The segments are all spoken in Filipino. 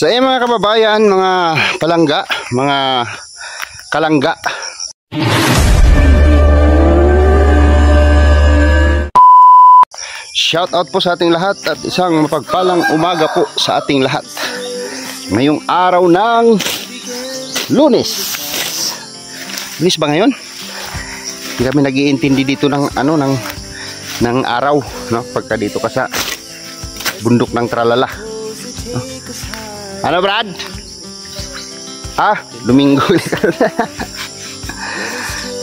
So mga kababayan, mga palangga, mga kalangga, shout out po sa ating lahat at isang mapagpalang umaga po sa ating lahat ngayong araw ng Lunes. Lunes ba ngayon? Hindi kami nag-iintindi dito ng ng araw, no? Pagka dito ka sa bundok ng Tralala, no? Ano Brad? Domingo.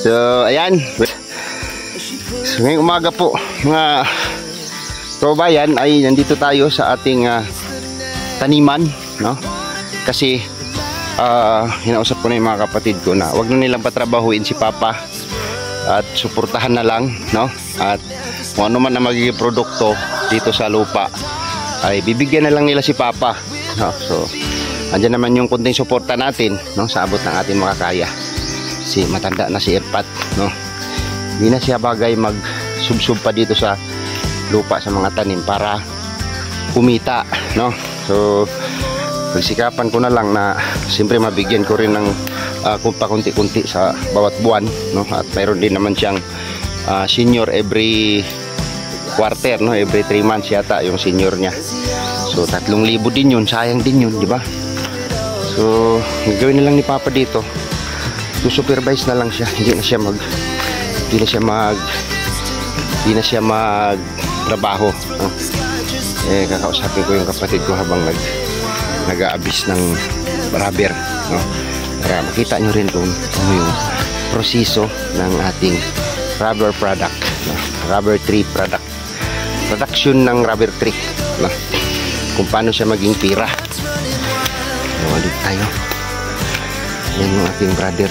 So ayan, so, ngayong umaga po mga kababayan ay nandito tayo sa ating taniman, no? Kasi hinausap ko na yung mga kapatid ko na wag na nilang patrabahuin si Papa at suportahan na lang, no? At kung ano man na magiging produkto dito sa lupa ay bibigyan na lang nila si Papa, no? So andyan naman yung kunting suporta natin, no? Sa abot ng ating makakaya. Si matanda na si Irpat, no? Hindi na siya bagay mag-subsub pa dito sa lupa sa mga tanim para kumita, no? So pagsikapan ko na lang na siyempre mabigyan ko rin ng pakunti-kunti sa bawat buwan, no? At mayroon din naman siyang senior every quarter, no? Every 3 months yata yung senior niya. So 3,000 din yun, sayang din yun, di ba? So gagawin na lang ni Papa dito, to supervise na lang siya, hindi na siya magtrabaho, no? Kakausapin ko yung kapatid ko habang nag-aabis ng rubber, no? Para makita nyo rin kung ano yung proseso ng ating rubber product, no? Rubber tree production ng rubber tree, no? Kung paano siya maging pira. Ulit tayo. Yan yung ating brother.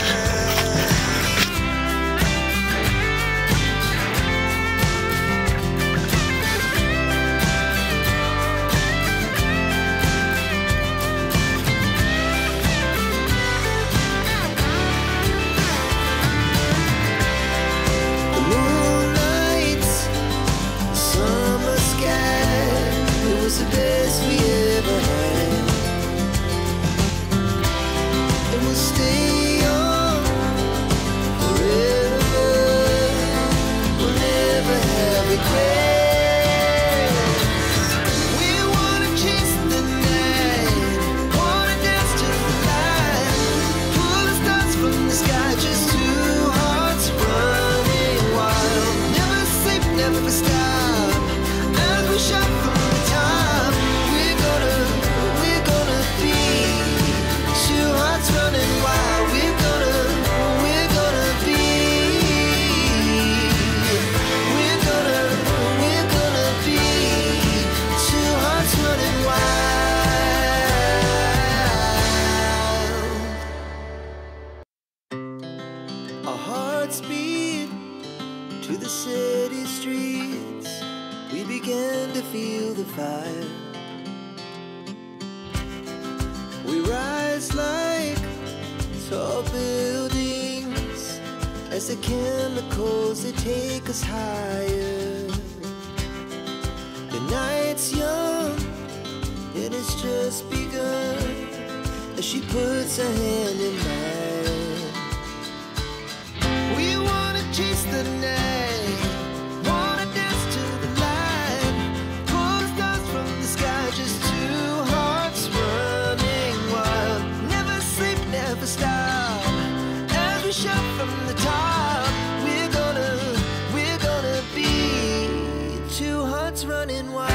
To the city streets, we began to feel the fire. We rise like tall buildings as the chemicals they take us higher. The night's young and it's just begun as she puts her hand in mine. We wanna chase the night, wanna dance to the light, pull the stars from the sky, just two hearts running wild. Never sleep, never stop, as we shout from the top. We're gonna be two hearts running wild.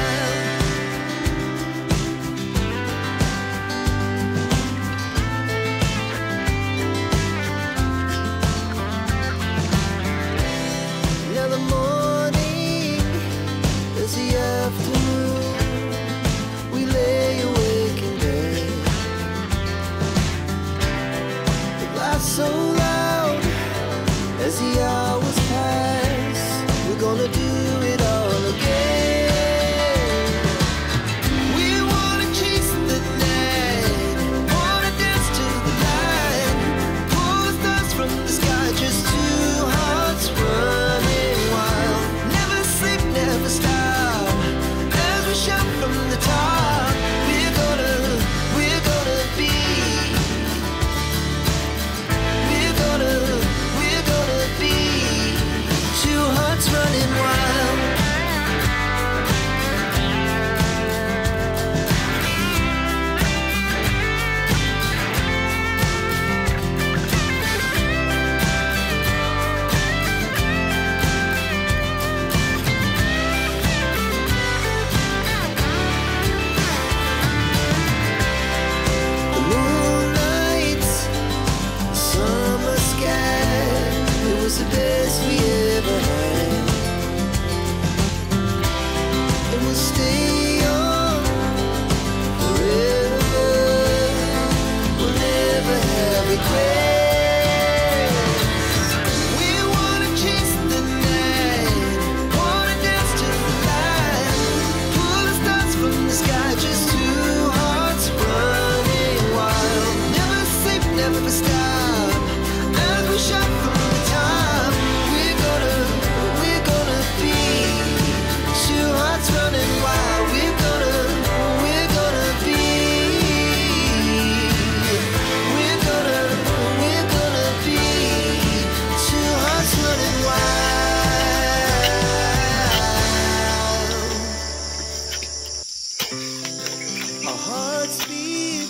speed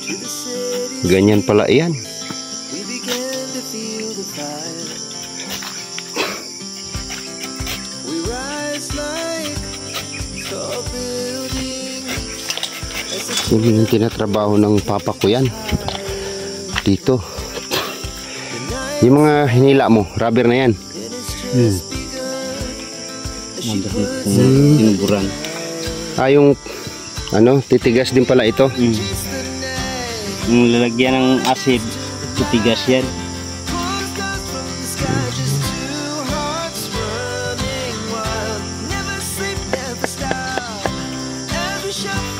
to the city. Ganyan pala yan. We began to feel the fire. We rise like tall buildings as the Yung tinatrabaho ng papa ko yan. Dito. Yung mga hinila mo, rubber na yan. Tinuburan. Ah, yung ano, titigas din pala ito. Yung lalagyan ng acid, titigas yan.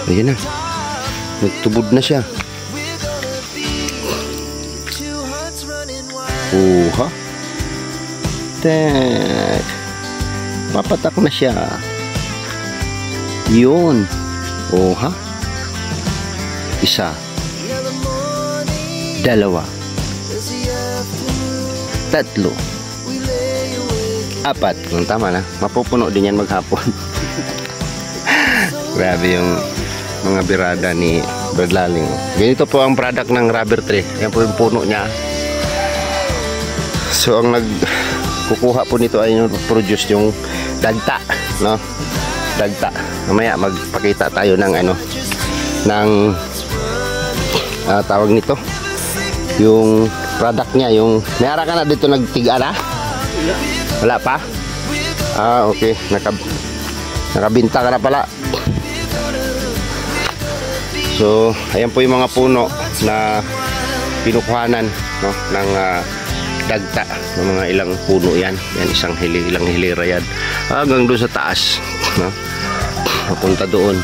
Ayan na. Nagtubod na siya. Ha? Tek. Papatak na siya. Yun. Ha? Isa. Dalawa. Tatlo. Apat. Tama na. Mapupuno din yan maghapon. Grabe yung mga birada ni Brad Laling. Ganito po ang product ng rubber tree. Yan po yung puno niya. So ang nagkukuha po nito ay yung produce yung dagta, no? Dagta. Mamaya magpakita tayo ng ano, ng tawag nito, yung product niya. Yung mayara ka na dito nagtiga na? Wala pa? Okay. Nakabinta ka na pala. So ayan po yung mga puno na pinukuhanan, no, ng dagta ng mga ilang puno yan. Yan, ilang hilira yan. Hanggang doon sa taas, no? Papunta doon.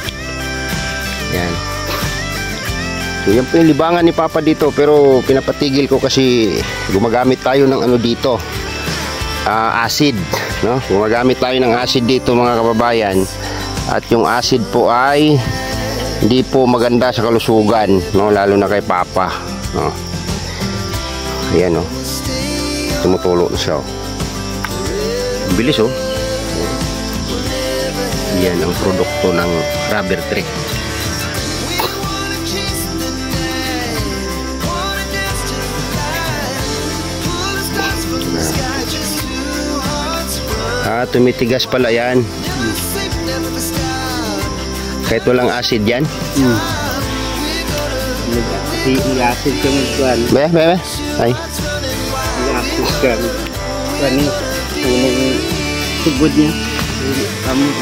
Yan. So yan po yung libangan ni Papa dito, pero pinapatigil ko kasi gumagamit tayo ng ano dito, acid, no? Gumagamit tayo ng acid dito mga kababayan. At yung acid po ay hindi po maganda sa kalusugan, no? Lalo na kay Papa, no? Ayan, no? Tumutulo na siya. Bilis, oh. Yan ang produkto ng rubber tree. Tumitigas pala yan. Kahit walang acid yan. I-acid ka magkuhan. Be. Ay. I-acid ka. Kuhan eh. Unang tugod niya. Kami ang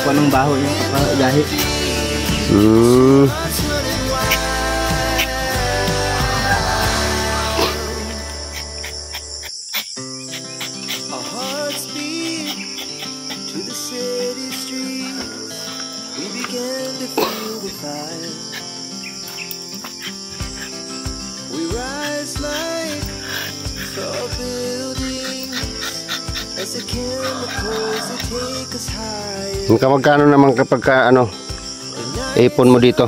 kuhan ng baho niya. Kapagahi. Our hearts beat to the city streets. We began to feel the fire. We rise like tall buildings as the chemicals they take us higher. Magkano naman kapag ano, ipon mo dito?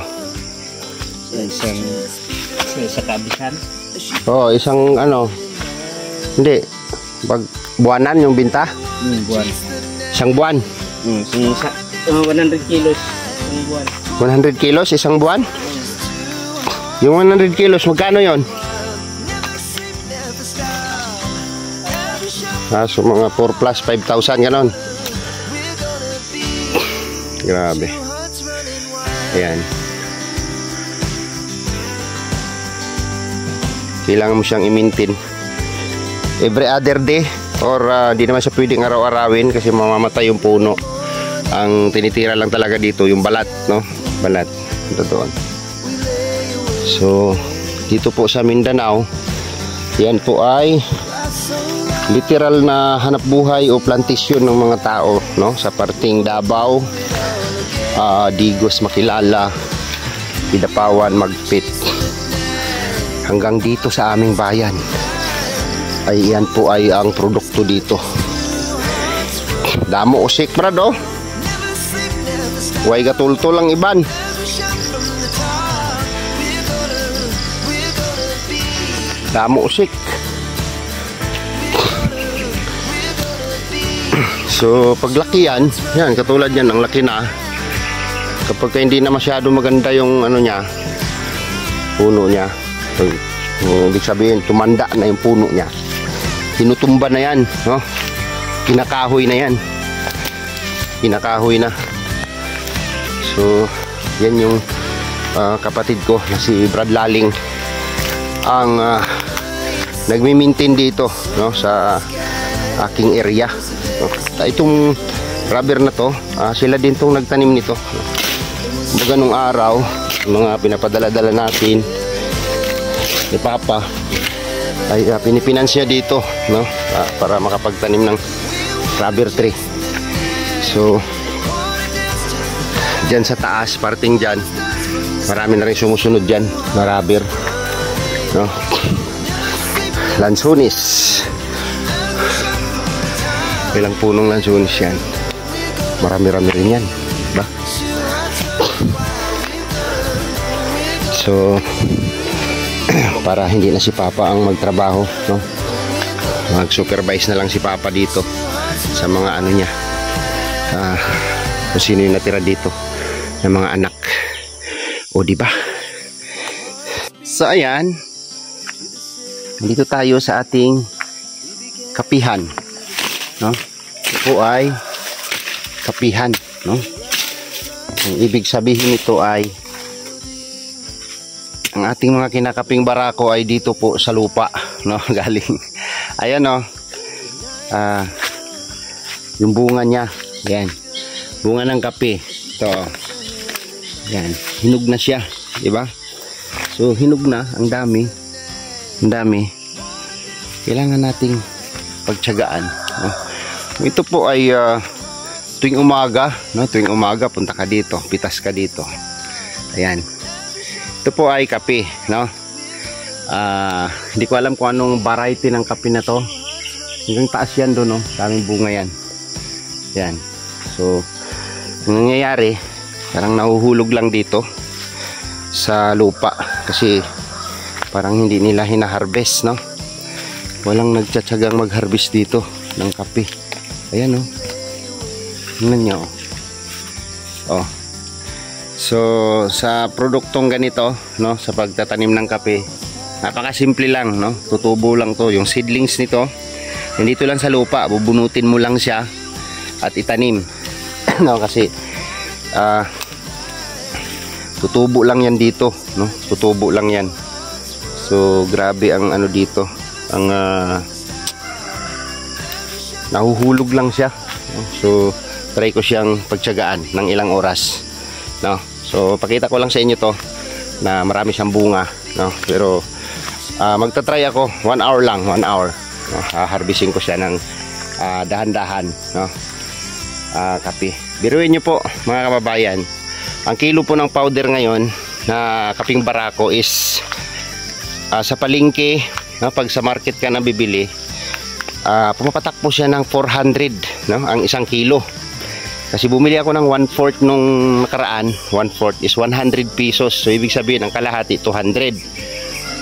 Sa kabisan. Oo, isang ano, hindi, pag buwanan yung binta? Buwan. Isang buwan? 100 kilos. Isang buwan. 100 kilos isang buwan? Yung 100 kilos, magkano yon? So mga 4 plus 5,000 ganon. Grabe. Ayan. Kailangan mo siyang i-maintain every other day, or di naman siya pwedeng araw-arawin kasi mamamatay yung puno. Ang tinitira lang talaga dito yung balat, no? Balat. Ito doon. So dito po sa Mindanao, yan po ay literal na hanap buhay o plantasyon ng mga tao, no? Sa parting Davao, Digos, Makilala, Pidapawan, Magpit, hanggang dito sa aming bayan ay yan po ay ang produkto dito. Damo usik brad, oh. Huwag katultol ang iban. Damo usik. So paglaki yan, yan katulad yan, ang laki na. kapag hindi na masyado maganda yung ano niya, puno niya, ibig sabihin tumanda na yung puno niya, tinutumba na yan, no? Kinakahoy na yan, kinakahoy na. So yan yung kapatid ko na si Brad Laling ang nagmi-maintain dito, no, sa aking area, no? Itong rubber na to, sila din tong nagtanim nito, no? Baga nung araw, mga pinapadala-dala natin ni Papa ay pinipinansya dito, no, para makapagtanim ng rubber tree. So dyan sa taas, parting dyan, marami na rin sumusunod dyan na rubber, no? Lansones, ilang punong lansones yan, marami-rami rin yan, diba? So para hindi na si Papa ang magtrabaho, no, mag-supervise na lang si Papa dito sa mga ano niya, kung sino yung natira dito ng mga anak, o diba? So ayan, dito tayo sa ating kapihan, no? Ito ay kapihan, no? Ang ibig sabihin nito ay ang ating mga kinakaping barako ay dito po sa lupa, no? Galing, ayan, no? Yung bunga niya, yan, bunga ng kape, ito, yan, hinog na siya, diba? So hinog na, ang dami, kailangan nating pagtiyagaan, no? Ito po ay tuwing umaga, no? Tuwing umaga punta ka dito, pitas ka dito, ayan. Ito po ay kape, no? Hindi ko alam kung anong variety ng kape na to, hanggang taas yan doon, no? Daming bunga yan, yan. So ang nangyayari, parang nahuhulog lang dito sa lupa kasi parang hindi nila hina-harvest, no? Walang nagtsatsagang mag-harvest dito ng kape. Ayan, no? Tingnan nyo, oh. So sa produktong ganito, no, sa pagtatanim ng kape, napakasimple lang, no? Tutubo lang to, yung seedlings nito nandito lang sa lupa, bubunutin mo lang siya at itanim, no? Kasi tutubo lang yan dito, no? Tutubo lang yan. So grabe ang ano dito, ang nahuhulog lang siya, no? So try ko siyang pagtiyagaan ng ilang oras, no? So pakita ko lang sa inyo to na marami siyang bunga, no? Pero magta-try ako 1 hour lang, 1 hour, no? Harvesting ko siya ng dahan-dahan, no? Kape. Biruin nyo po mga kababayan, ang kilo po ng powder ngayon na kaping barako is sa palengke, no, pag sa market ka na bibili, pumapatak po siya ng 400, no, ang isang kilo. Kasi bumili ako ng 1/4 nung nakaraan, 1/4 is 100 pesos. So ibig sabihin ang kalahati 200.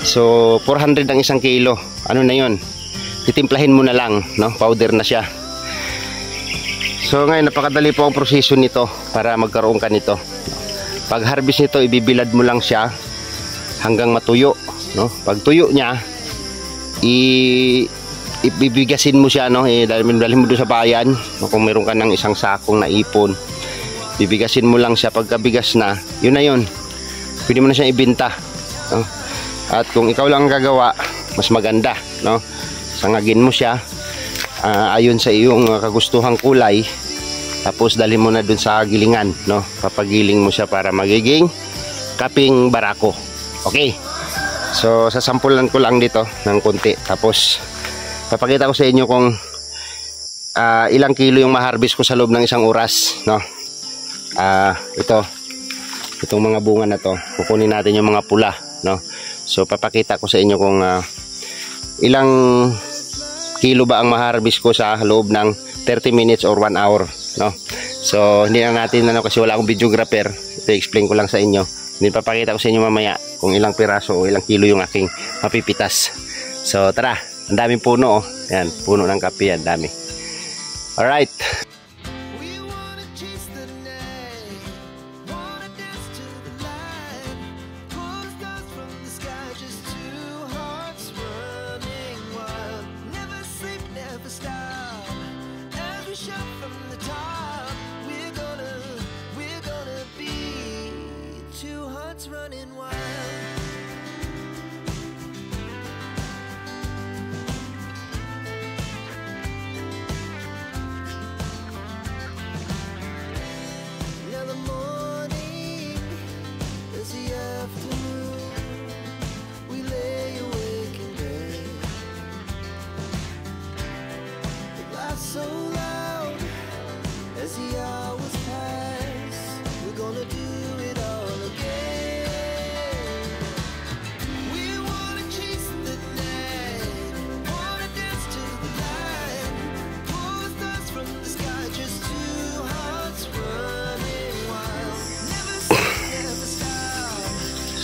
So 400 ang isang kilo. Ano na 'yon? Titimplahin mo na lang, no? Powder na siya. So ngayon napakadali po ang proseso nito para magkaroon ka nito. Pag harvest nito, ibibilad mo lang siya hanggang matuyo, no? Pag tuyo niya, ibibigasin mo siya, no? Dalhin mo doon sa bayan, no? Kung meron ka ng isang sakong na ipon, bibigasin mo lang siya. Pagkabigas na, yun na yun, pwede mo na siyang ibenta, no? At kung ikaw lang ang gagawa, mas maganda, no? Sangagin mo siya ayon sa iyong kagustuhang kulay, tapos dalhin mo na dun sa gilingan, no? Papagiling mo siya para magiging kaping barako. Okay, so sasampulan ko lang dito ng konti, tapos papakita ko sa inyo kung ilang kilo yung ma-harvest ko sa loob ng isang oras, no? Itong mga bunga na to, kukunin natin yung mga pula, no? So papakita ko sa inyo kung ilang kilo ba ang ma-harvest ko sa loob ng 30 minutes or 1 hour, no? So hindi na natin, ano, kasi wala akong videographer, ito explain ko lang sa inyo. Hindi, papakita ko sa inyo mamaya kung ilang piraso o ilang kilo yung aking mapipitas. So tara, ang daming puno, oh. Yan, puno ng kape yan, dami. Alright. We wanna chase the night, wanna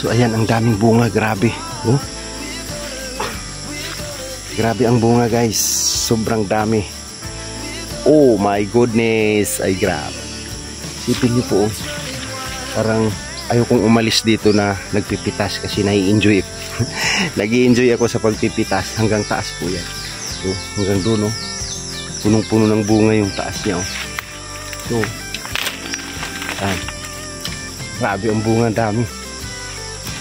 So ayan, ang daming bunga, grabe. Oh. Grabe ang bunga guys, sobrang dami. Oh my goodness, ay grabe. Sipin niyo po, oh. Parang ayaw kong umalis dito na nagpipitas kasi nai-enjoy. Nag-i-enjoy ako sa pagpipitas hanggang taas po yan. So, hanggang doon, oh. Punong-puno ng bunga yung taas niya, oh. So, ayan. Grabe ang bunga, dami.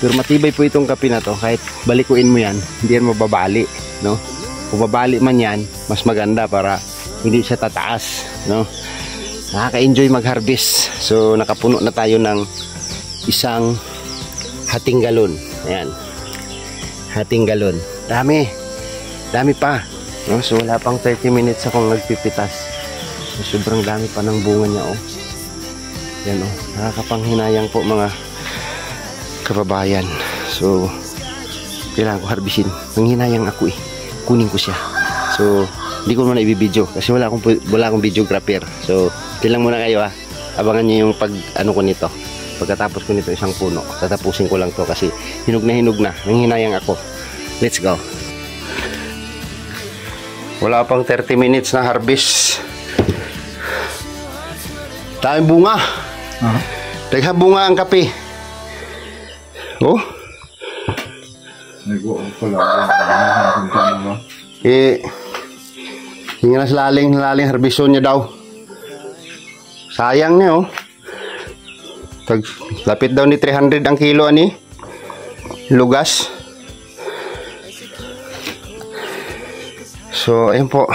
Pero matibay po itong kape na to, kahit balikuin mo yan, hindi yan mababali, no? Kung babali man yan, mas maganda para hindi siya tataas, no? Nakaka-enjoy mag-harvest. So nakapuno na tayo ng isang hating galon. Ayan, hating galon. Dami pa, no? So wala pang 30 minutes akong nagpipitas. So, sobrang dami pa ng bunga niya, oh. Yan, oh, nakakapanghinayang po mga kababayan. So kailangan ko harbisin. Nanghinayang ako eh, kunin ko siya. So hindi ko muna ibibidyo kasi wala akong videographer. So tilang muna kayo, ha. Abangan nyo yung pag ano ko nito. Pagkatapos ko nito isang puno, tatapusin ko lang to kasi hinog na. Nanghinayang ako. Let's go. Wala pang 30 minutes na harvest. Daming bunga. Daghang bunga ang kape. Oh. Hinga na laling harbison niya daw. Sayang niya, oh. Lapit daw ni 300 ang kilo ani. Lugas. So, ayun po.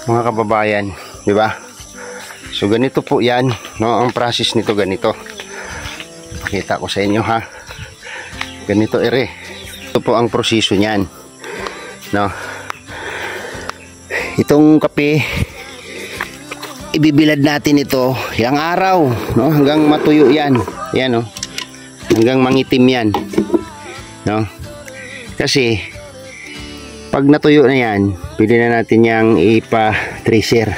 Mga kababayan, di ba? So, ganito po 'yan, no? Ang process nito ganito. Pakita ko sa inyo, ha. Ganito ere. Ito po ang proseso niyan. No. Itong kape, ibibilad natin ito yang araw, no, hanggang matuyo 'yan. Yan, no. Hanggang mangitim 'yan. No. Kasi pag natuyo na 'yan, pwede na natin yang ipa-tracer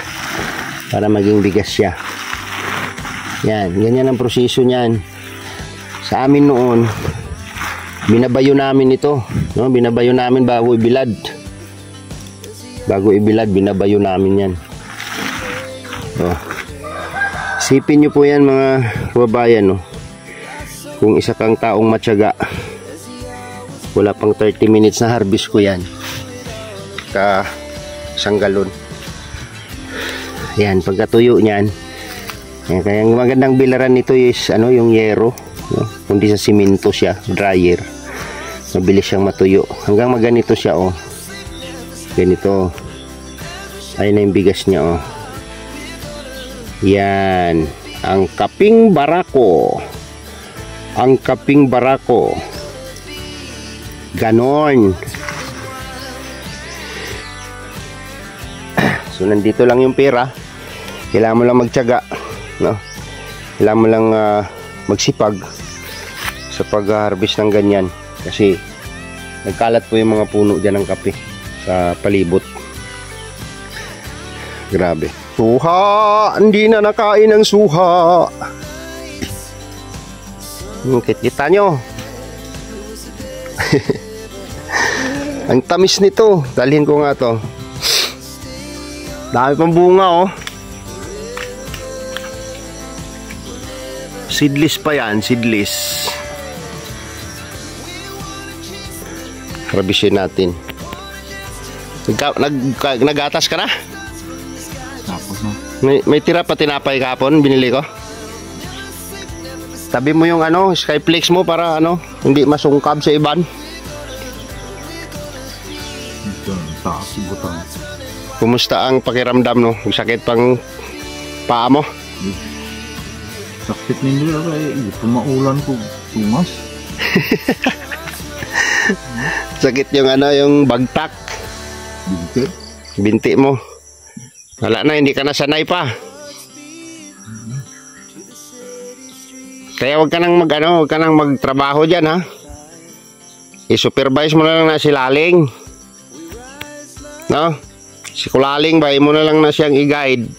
para maging bigas siya. Yan, ganyan ang proseso niyan. Sa amin noon, binabayo namin ito, no? Binabayo namin bago ibilad. Bago ibilad, binabayo namin 'yan. Oh. Sipin niyo po 'yan, mga kababayan, no. Kung isa kang taong matyaga, wala pang 30 minutes na harvest ko 'yan. Ka isang galon. Yan, pagkatuyo niyan. Yan, kaya ang magandang bilaran nito is ano, yung yero, no? Kundi sa simento siya, dryer. Mabilis siyang matuyo. Hanggang maganito siya, oh. Ganito. Ayun na yung bigas niya, oh. Yan, ang kaping barako. Ang kaping barako. Ganon. So nandito lang yung pera. Kailangan mo lang magtiyaga, no? Kailangan mo lang magsipag sa pag-harvest ng ganyan kasi nagkalat po yung mga puno dyan ng kape sa palibot. Grabe. Suha! Hindi na nakain ng suha. Kita nyo. Ang tamis nito. Dalhin ko nga to. Dami pang bunga, oh. Seedless pa yan, seedless. Harvestin natin. Nagatas ka na? Tapos na. May tira pa tinapay kahapon, binili ko. Tabi mo yung ano, Skyflex mo para ano, hindi masungkab sa iban. Ito, taas butang. Kumusta ang pakiramdam, no? Sakit pang paa mo? Sakit ninyo ay tumaulan ko tumas. Sakit yung ano, yung bagtak. Binti. Binti mo. Wala na, hindi ka na sanay pa. Kaya wag ka nang wag ka nang magtrabaho diyan, ha. I-supervise mo na lang na si Laling. No? Si Kulaling ba, mo na lang na siyang i-guide.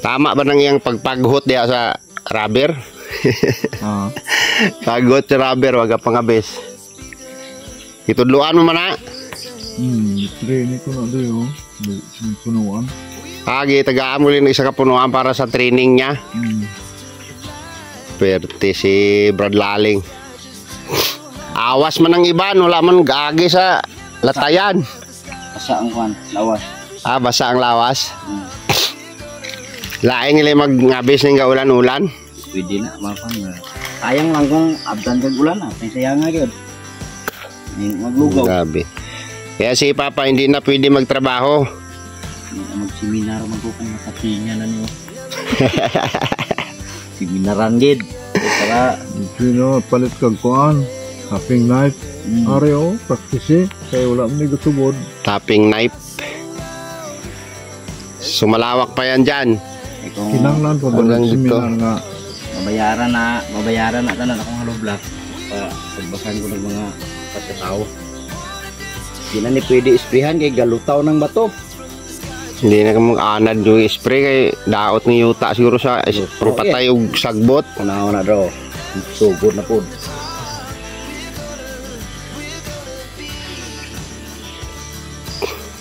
Tama ba nang iyang pagpaghot diya sa rubber? Paghot sa rubber, wag ka pangabis. Itudluan mo man na. Training ko na doon, punuan. Agi, tagaan mo rin isa ka punuan para sa training niya. Pwerte si Brad Laling. Awas man ang iba, wala man gagi sa latayan. Basa ang kwan, lawas. Basa ang lawas. Laing nila mag-ngabis ng kaulan-ulan. Pwede na, mapang. Sayang lang kung abdan kag ulan na. Sayang nga yun. Maglugaw. Grabe. Kaya si Papa hindi na pwede magtrabaho. Mag-seminar magkukang matapinya na niyo. Seminaran gid. Para Sino, palit kag kuan. Tapping knife. Areo, practice kaya wala mo ni gutubod. Tapping knife. Sumalawak pa yan dyan. Kinanglan pa ba Hanggang ng dito. seminar nga. mabayaran na tanan akong hollow block. Pagbasan ko ng mga pagkatao. Di na ni pwede isprehan kay galutaw ng bato. Hindi na kang mag-anad yung spray kay daot ni yuta siguro sa patay og sagbot. Kunaon na daw. Sugod na po.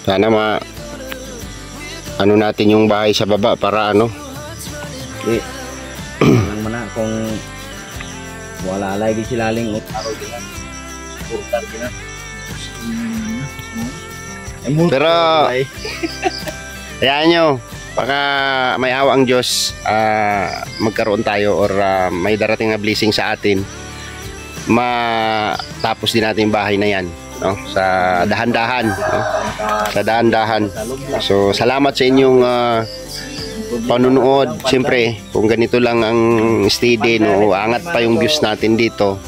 Sana ano natin yung bahay sa baba para ano. Nang mana kung wala lagi sila ling araw din. Purtar din na. Pero ayan nyo, baka may awa ang Diyos, magkaroon tayo or may darating na blessing sa atin, matapos din natin yung bahay na yan, no? Sa dahan-dahan, no? Sa dahan-dahan. So salamat sa inyong panunood. Siyempre kung ganito lang ang steady, no, angat pa yung views natin dito,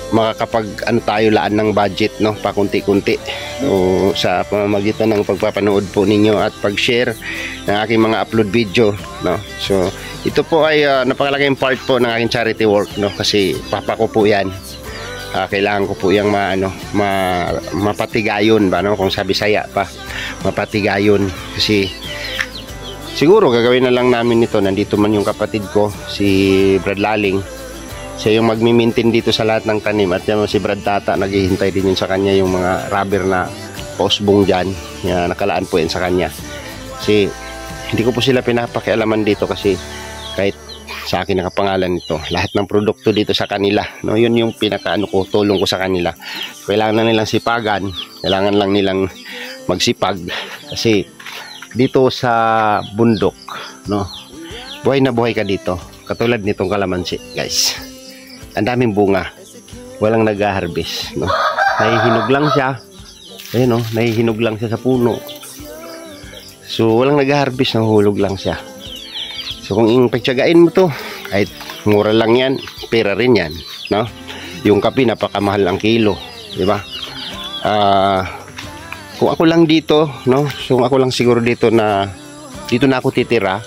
makakapag ano tayo laan ng budget, no, pakunti-kunti. So sa pamamagitan ng pagpapanood po ninyo at pag-share ng aking mga upload video, no. So ito po ay napakalaking part po ng aking charity work, no, kasi papa ko po yan. Kailangan ko po yung mapatigayon ba, no, kung sa Bisaya pa, mapatigayon. Kasi siguro gagawin na lang namin ito, nandito man yung kapatid ko si Brad Laling. Siya yung magmi-maintain dito sa lahat ng tanim, at yan si Brad Tata, naghihintay din yun sa kanya yung mga rubber na posbong dyan, yan, nakalaan po yan sa kanya. Kasi hindi ko po sila pinapakialaman dito kasi kahit sa akin nakapangalan nito, lahat ng produkto dito sa kanila, no, yun yung pinakaano ko, tulong ko sa kanila. Kailangan lang nilang sipagan, kailangan lang nilang magsipag kasi dito sa bundok, no, buhay na buhay ka dito, katulad nitong kalamansi, guys. Ang daming bunga, walang nag-harvest, no? Nahihinog lang siya, ayun, no? Nahihinog lang siya sa puno. So walang nag-harvest, nahulog lang siya. So kung pagtsagain mo to, kahit mura lang yan, pera rin yan, no? Yung kape napakamahal ang kilo, di ba? Kung ako lang dito, no? So ako lang siguro dito na ako titira,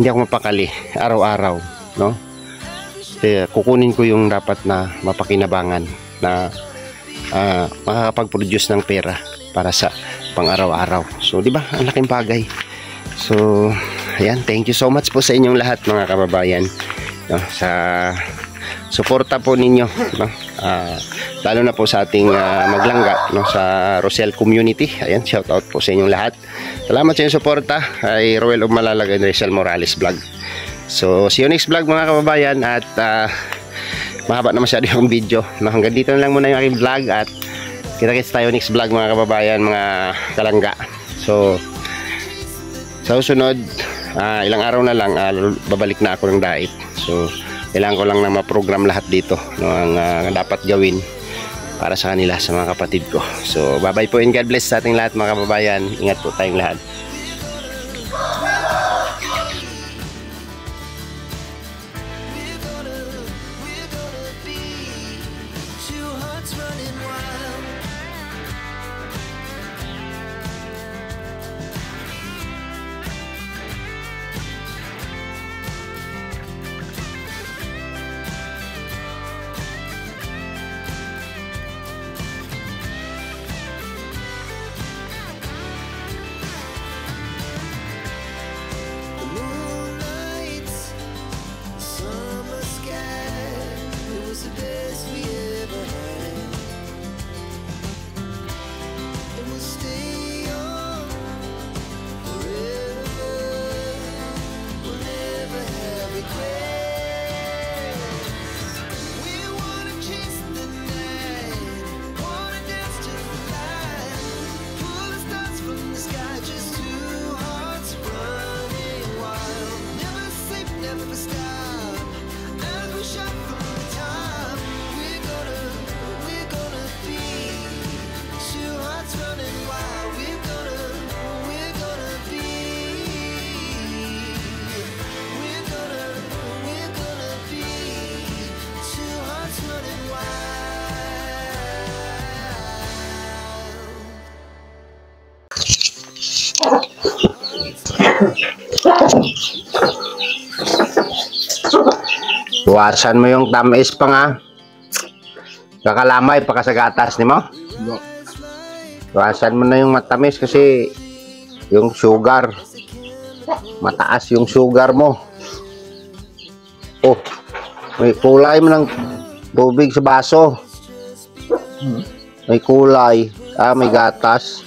hindi ako mapakali araw-araw, no? Kukunin ko yung dapat na mapakinabangan na makakapag-produce ng pera para sa pang-araw-araw. So, di ba? Ang laking bagay. So, ayan. Thank you so much po sa inyong lahat, mga kababayan, no, sa suporta po ninyo, no? Lalo na po sa ating maglangga, no, sa Rosel community. Ayan, shout out po sa inyong lahat. Salamat sa inyong suporta. Ay Roel of Malalag and Rizal Morales Vlog. So, see you next vlog, mga kababayan, at mahaba na masyado yung video, no? Hanggang dito na lang muna yung aking vlog at kita-kits tayo next vlog, mga kababayan, mga kalangga. So, sa susunod, ilang araw na lang, babalik na ako ng diet. So, kailangan ko lang na ma-program lahat dito, no, ang dapat gawin para sa kanila, sa mga kapatid ko. So, bye-bye po and God bless sa ating lahat, mga kababayan. Ingat po tayong lahat. Iwasan mo yung tamis pa nga. Kakalamay pa ka sa gatas ni mo. Yo. Iwasan mo na yung matamis kasi yung sugar. Mataas yung sugar mo. Oh, may kulay mo ng tubig sa baso. May kulay. May gatas.